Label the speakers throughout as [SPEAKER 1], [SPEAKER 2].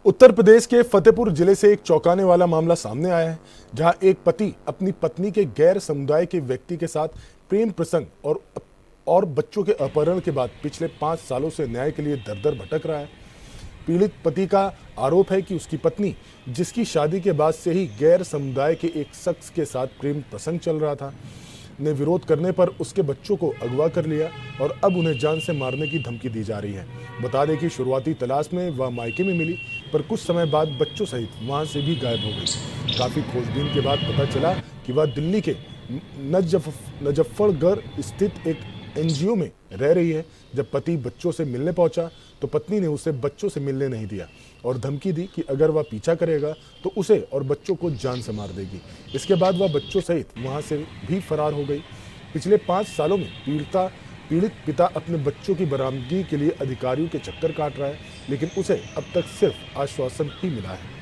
[SPEAKER 1] उत्तर प्रदेश के फतेहपुर जिले से एक चौंकाने वाला मामला सामने आया है, जहां एक पति अपनी पत्नी के गैर समुदाय के व्यक्ति के साथ प्रेम प्रसंग और बच्चों के अपहरण के बाद पिछले 5 सालों से न्याय के लिए दर-दर भटक रहा है। पीड़ित पति का आरोप है कि उसकी पत्नी, जिसकी शादी के बाद से ही गैर समुदाय के एक शख्स के साथ प्रेम प्रसंग चल रहा था, ने विरोध करने पर उसके बच्चों को अगवा कर लिया और अब उन्हें जान से मारने की धमकी दी जा रही है। बता दें कि शुरुआती तलाश में वह मायके में मिली, पर कुछ समय बाद बच्चों सहित वहां से भी गायब हो गई। काफी खोजबीन के बाद पता चला कि वह दिल्ली के नजफ्फरगढ़ स्थित एक एनजीओ में रह रही है। जब पति बच्चों से मिलने पहुंचा तो पत्नी ने उसे बच्चों से मिलने नहीं दिया और धमकी दी कि अगर वह पीछा करेगा तो उसे और बच्चों को जान से मार देगी। इसके बाद वह बच्चों सहित वहां से भी फरार हो गई। पिछले 5 सालों में पीड़ित पिता अपने बच्चों की बरामदगी के लिए अधिकारियों के चक्कर काट रहा है, लेकिन उसे अब तक सिर्फ आश्वासन ही मिला है।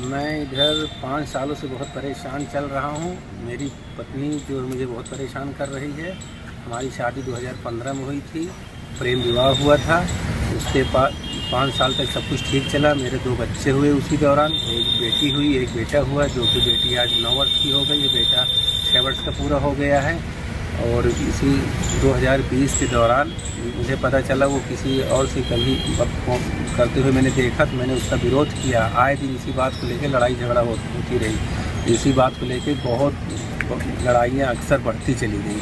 [SPEAKER 2] मैं इधर 5 सालों से बहुत परेशान चल रहा हूँ। मेरी पत्नी जो मुझे बहुत परेशान कर रही है। हमारी शादी 2015 में हुई थी, प्रेम विवाह हुआ था। उसके बाद 5 साल तक सब कुछ ठीक चला। मेरे 2 बच्चे हुए उसी दौरान, एक बेटी हुई, एक बेटा हुआ, जो कि बेटी आज 9 वर्ष की हो गई है, बेटा 6 वर्ष का पूरा हो गया है। और इसी 2020 के दौरान मुझे पता चला वो किसी और से कभी करते हुए मैंने देखा, तो मैंने उसका विरोध किया। आए दिन इसी बात को लेकर लड़ाई झगड़ा होती रही। इसी बात को लेकर बहुत लड़ाइयाँ अक्सर बढ़ती चली गई।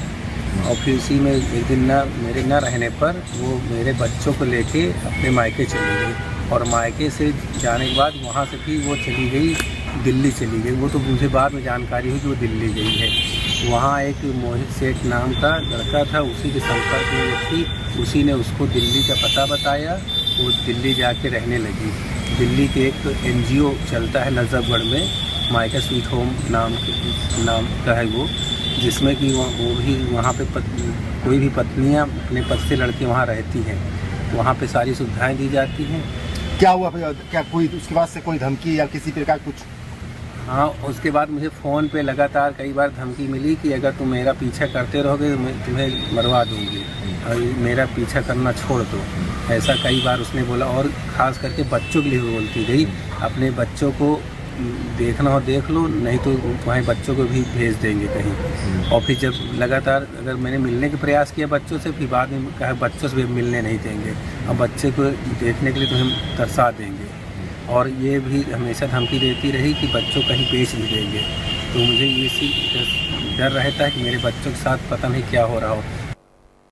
[SPEAKER 2] और फिर इसी में एक दिन मेरे न रहने पर वो मेरे बच्चों को लेके अपने मायके चली गई। और मायके से जाने के बाद वहाँ से भी वो चली गई, दिल्ली चली गई। वो तो मुझे बाद में जानकारी हुई कि वो दिल्ली गई है। वहाँ एक मोहित सेठ नाम का लड़का था, उसी के संपर्क में वो थी। उसी ने उसको दिल्ली का पता बताया। वो दिल्ली जाके रहने लगी। दिल्ली के एक एनजीओ चलता है नजफगढ़ में, मायका स्वीट होम नाम का है वो, जिसमें कि वो भी वहाँ पे कोई भी पत्नियाँ अपने पति से लड़के वहाँ रहती हैं। वहाँ पे सारी सुविधाएं दी जाती हैं।
[SPEAKER 3] क्या हुआ? क्या कोई उसके बाद से कोई धमकी या किसी प्रकार कुछ?
[SPEAKER 2] हाँ, उसके बाद मुझे फ़ोन पे लगातार कई बार धमकी मिली कि अगर तुम मेरा पीछा करते रहोगे तो मैं तुम्हें मरवा दूंगी और मेरा पीछा करना छोड़ दो। ऐसा कई बार उसने बोला। और ख़ास करके बच्चों के लिए बोलती गई, अपने बच्चों को देखना हो देख लो, नहीं तो वहीं बच्चों को भी भेज देंगे कहीं। और फिर जब लगातार अगर मैंने मिलने का प्रयास किया बच्चों से, फिर बाद में कहा बच्चों से भी मिलने नहीं देंगे और बच्चे को देखने के लिए तुम्हें तरसा देंगे। और ये भी हमेशा धमकी देती रही कि बच्चों कहीं बेच भी देंगे। तो मुझे ये सी डर रहता है कि मेरे बच्चों के साथ पता नहीं क्या हो रहा हो।